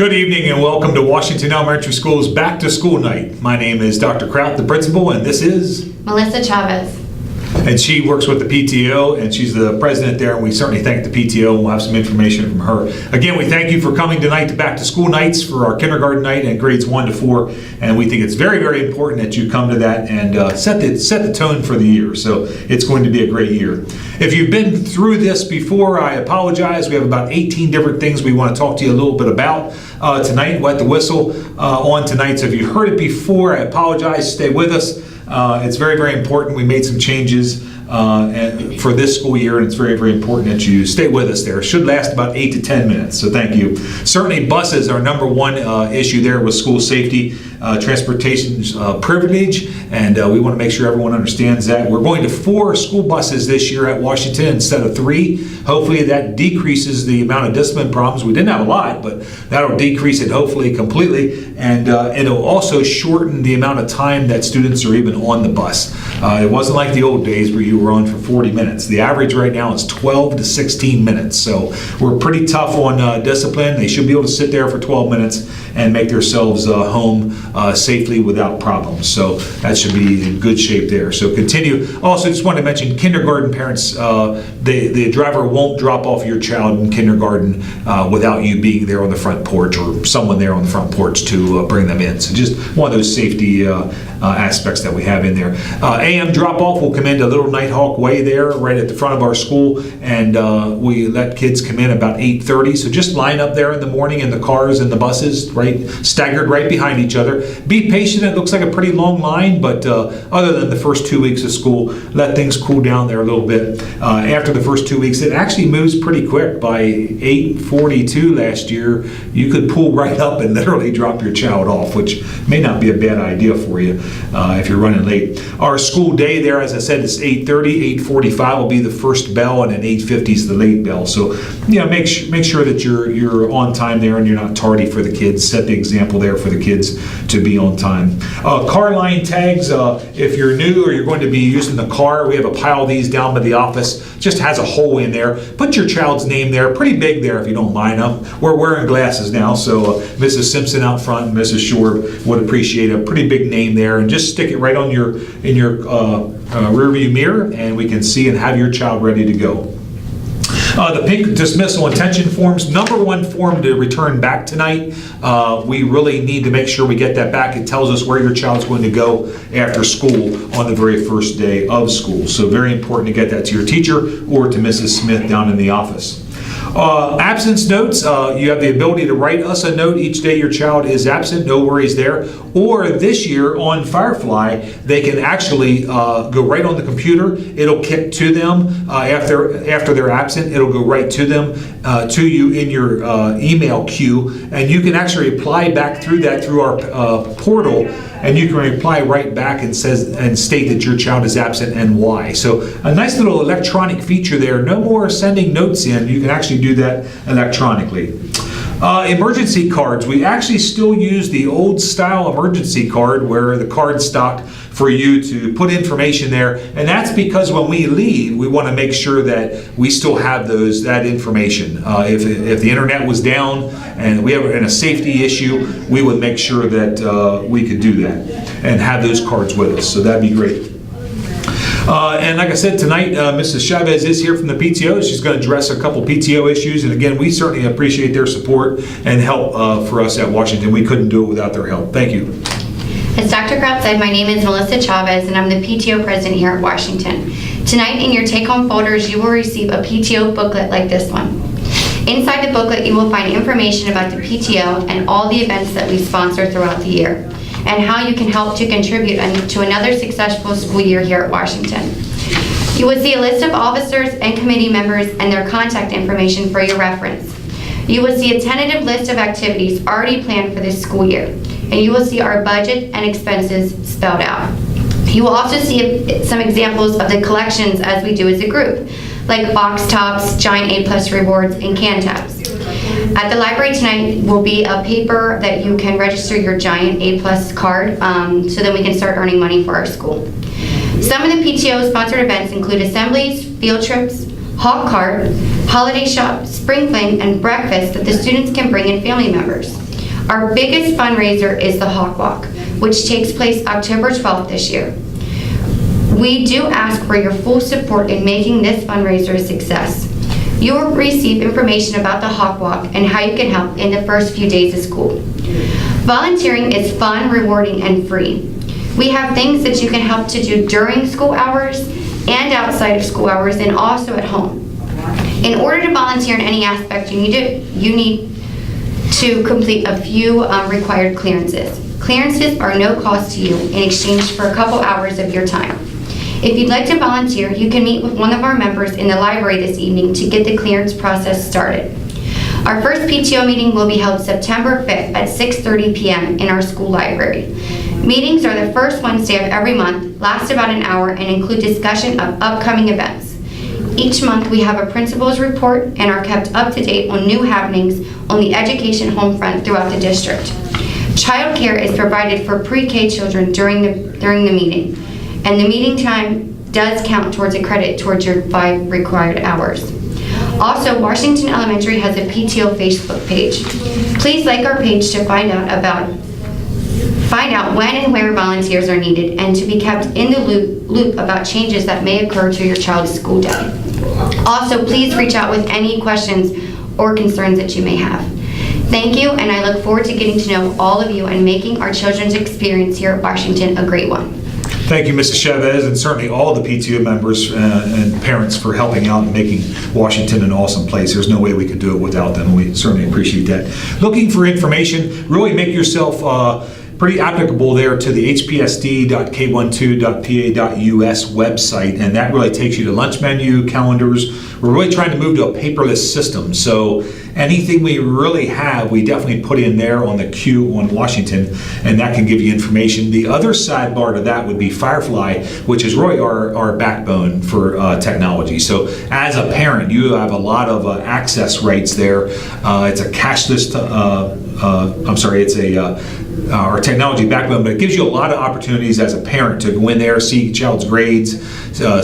Good evening and welcome to Washington Elementary School's Back to School Night. My name is Dr. Kraut, the principal, and this is Melissa Chavez. And she works with the PTO, and she's the president there, and we certainly thank the PTO, and we'll have some information from her. Again, we thank you for coming tonight to Back to School Nights for our kindergarten night and grades 1 to 4, and we think it's very, very important that you come to that and set the tone for the year, so it's going to be a great year. If you've been through this before, I apologize. We have about 18 different things we want to talk to you a little bit about tonight. Wet the whistle on tonight, so if you heard it before, I apologize. Stay with us. It's very, very important. We made some changes for this school year, and it's very, very important that you stay with us there. It should last about 8 to 10 minutes, so thank you. Certainly, buses are number one issue there with school safety, transportation's privilege, and we want to make sure everyone understands that. We're going to 4 school buses this year at Washington instead of 3. Hopefully, that decreases the amount of discipline problems. We didn't have a lot, but that'll decrease it hopefully completely, and it'll also shorten the amount of time that students are even on the bus. It wasn't like the old days where you were on for 40 minutes. The average right now is 12 to 16 minutes. So we're pretty tough on discipline. They should be able to sit there for 12 minutes and make themselves home safely without problems. So that should be in good shape there. So continue. Also, just want to mention kindergarten parents, the driver won't drop off your child in kindergarten without you being there on the front porch or someone there on the front porch to bring them in. So just one of those safety aspects that we have in there. AM drop-off will come into Little Nighthawk Way there, right at the front of our school, and we let kids come in about 8:30. So just line up there in the morning in the cars and the buses, right, staggered right behind each other. Be patient. It looks like a pretty long line, but other than the first 2 weeks of school, let things cool down there a little bit. After the first 2 weeks, it actually moves pretty quick. By 8:42 last year, you could pull right up and literally drop your child off, which may not be a bad idea for you if you're running late. Our school day there, as I said, is 8:30. 8:45 will be the first bell, and then 8:50 is the late bell. So, make sure that you're on time there and you're not tardy for the kids. Set the example there for the kids to be on time. Car line tags, if you're new or you're going to be using the car, we have a pile of these down by the office. Just has a hole in there. Put your child's name there, pretty big there if you don't mind them. We're wearing glasses now, so Mrs. Simpson out front and Mrs. Shore would appreciate a pretty big name there, and just stick it right on your rear view mirror, and we can see and have your child ready to go. The pink dismissal intention forms, number one form to return back tonight. We really need to make sure we get that back. It tells us where your child's going to go after school on the very first day of school. So very important to get that to your teacher or to Mrs. Smith down in the office. Absence notes, you have the ability to write us a note each day your child is absent, no worries there. Or this year on Firefly, they can actually go right on the computer. It'll kick to them after they're absent. It'll go right to them, to you in your email queue, and you can actually reply back through that through our portal. And you can reply right back and state that your child is absent and why. So a nice little electronic feature there. No more sending notes in. You can actually do that electronically. Emergency cards. We actually still use the old style emergency card where the card's stocked for you to put information there, and that's because when we leave, we want to make sure that we still have that information. If the internet was down and we have a safety issue, we would make sure that we could do that and have those cards with us. So that'd be great. And like I said, tonight, Mrs. Chavez is here from the PTO. She's going to address a couple PTO issues. And again, we certainly appreciate their support and help for us at Washington. We couldn't do it without their help. Thank you. As Dr. Kraut said, my name is Melissa Chavez, and I'm the PTO president here at Washington. Tonight, in your take-home folders, you will receive a PTO booklet like this one. Inside the booklet, you will find information about the PTO and all the events that we sponsor throughout the year, and how you can help to contribute to another successful school year here at Washington. You will see a list of officers and committee members and their contact information for your reference. You will see a tentative list of activities already planned for this school year, and you will see our budget and expenses spelled out. You will also see some examples of the collections as we do as a group, like box tops, giant A+ rewards, and can tabs. At the library tonight will be a paper that you can register your giant A+ card so that we can start earning money for our school. Some of the PTO sponsored events include assemblies, field trips, hawk cart, holiday shop, spring fling, and breakfast that the students can bring in family members. Our biggest fundraiser is the Hawk Walk, which takes place October 12th this year. We do ask for your full support in making this fundraiser a success. You will receive information about the Hawk Walk and how you can help in the first few days of school. Volunteering is fun, rewarding, and free. We have things that you can help to do during school hours and outside of school hours and also at home. In order to volunteer in any aspect, you need to complete a few required clearances. Clearances are no cost to you in exchange for a couple hours of your time. If you'd like to volunteer, you can meet with one of our members in the library this evening to get the clearance process started. Our first PTO meeting will be held September 5th at 6:30 p.m. in our school library. Meetings are the first Wednesday of every month, last about an hour, and include discussion of upcoming events. Each month we have a principal's report and are kept up to date on new happenings on the education home front throughout the district. Child care is provided for pre-K children during the meeting, and the meeting time does count towards a credit towards your 5 required hours. Also, Washington Elementary has a PTO Facebook page. Please like our page to find out when and where volunteers are needed and to be kept in the loop about changes that may occur to your child's school day. Also, please reach out with any questions or concerns that you may have. Thank you, and I look forward to getting to know all of you and making our children's experience here at Washington a great one. Thank you, Mrs. Chavez, and certainly all the PTO members and parents for helping out and making Washington an awesome place. There's no way we could do it without them. We certainly appreciate that. Looking for information, really make yourself pretty applicable there to the hpsd.k12.pa.us website, and that really takes you to lunch menu, calendars. We're really trying to move to a paperless system, so anything we really have, we definitely put in there on the queue on Washington, and that can give you information. The other sidebar to that would be Firefly, which is really our backbone for technology. So as a parent, you have a lot of access rights there. It's a cashless, our technology backbone, but it gives you a lot of opportunities as a parent to go in there, see your child's grades,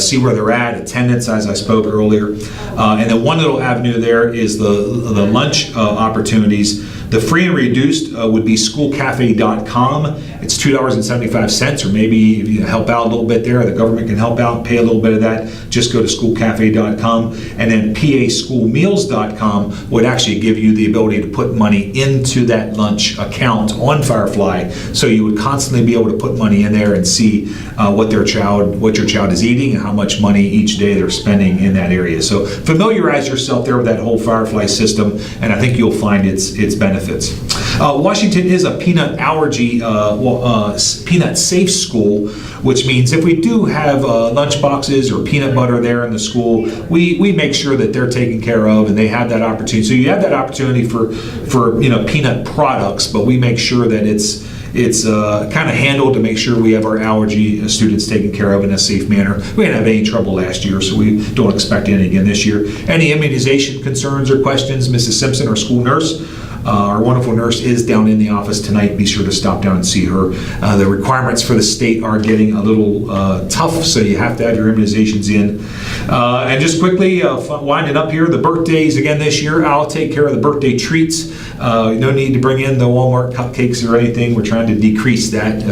see where they're at, attendance, as I spoke earlier. And then one little avenue there is the lunch opportunities. The free and reduced would be schoolcafe.com. It's $2.75, or maybe if you help out a little bit there, the government can help out, pay a little bit of that. Just go to schoolcafe.com. And then paschoolmeals.com would actually give you the ability to put money into that lunch account on Firefly. So you would constantly be able to put money in there and see what your child is eating and how much money each day they're spending in that area. So familiarize yourself there with that whole Firefly system, and I think you'll find its benefits. Washington is a peanut allergy, peanut safe school, which means if we do have lunch boxes or peanut butter there in the school, we make sure that they're taken care of and they have that opportunity. So you have that opportunity for peanut products, but we make sure that it's kind of handled to make sure we have our allergy students taken care of in a safe manner. We didn't have any trouble last year, so we don't expect any again this year. Any immunization concerns or questions, Mrs. Simpson, our school nurse, our wonderful nurse, is down in the office tonight. Be sure to stop down and see her. The requirements for the state are getting a little tough, so you have to have your immunizations in. And just quickly, winding up here, the birthdays again this year. I'll take care of the birthday treats. No need to bring in the Walmart cupcakes or anything. We're trying to decrease that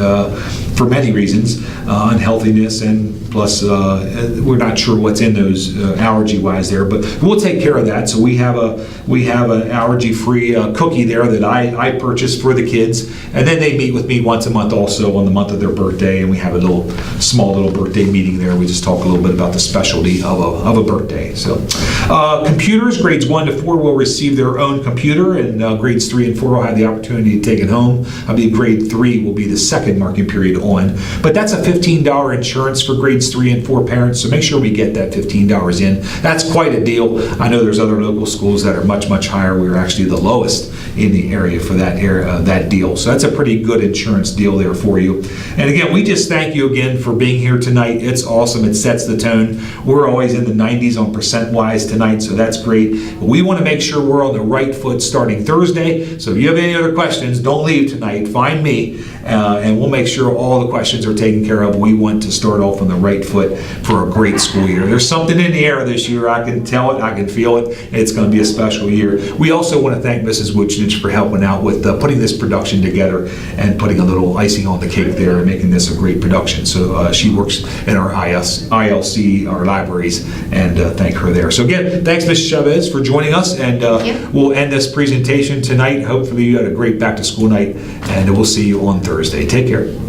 for many reasons, unhealthiness, and plus we're not sure what's in those allergy-wise there, but we'll take care of that. So we have an allergy-free cookie there that I purchased for the kids, and then they meet with me once a month also on the month of their birthday, and we have a small little birthday meeting there. We just talk a little bit about the specialty of a birthday. So computers, grades 1 to 4 will receive their own computer, and grades 3 and 4 will have the opportunity to take it home. I believe grade 3 will be the second marking period on, but that's a $15 insurance for grades 3 and 4 parents, so make sure we get that $15 in. That's quite a deal. I know there's other local schools that are much, much higher. We're actually the lowest in the area for that deal. So that's a pretty good insurance deal there for you. And again, we just thank you again for being here tonight. It's awesome. It sets the tone. We're always in the 90s on percent-wise tonight, so that's great. But we want to make sure we're on the right foot starting Thursday. So if you have any other questions, don't leave tonight. Find me, and we'll make sure all the questions are taken care of. We want to start off on the right foot for a great school year. There's something in the air this year. I can tell it. I can feel it. It's going to be a special year. We also want to thank Mrs. Wuchnick congratulations for helping out with putting this production together and putting a little icing on the cake there and making this a great production. So she works in our ILC, our libraries, and thank her there. So again, thanks, Ms. Chavez, for joining us, and you. we'll end this presentation tonight. Hopefully you had a great back-to-school night, and we'll see you on Thursday. Take care.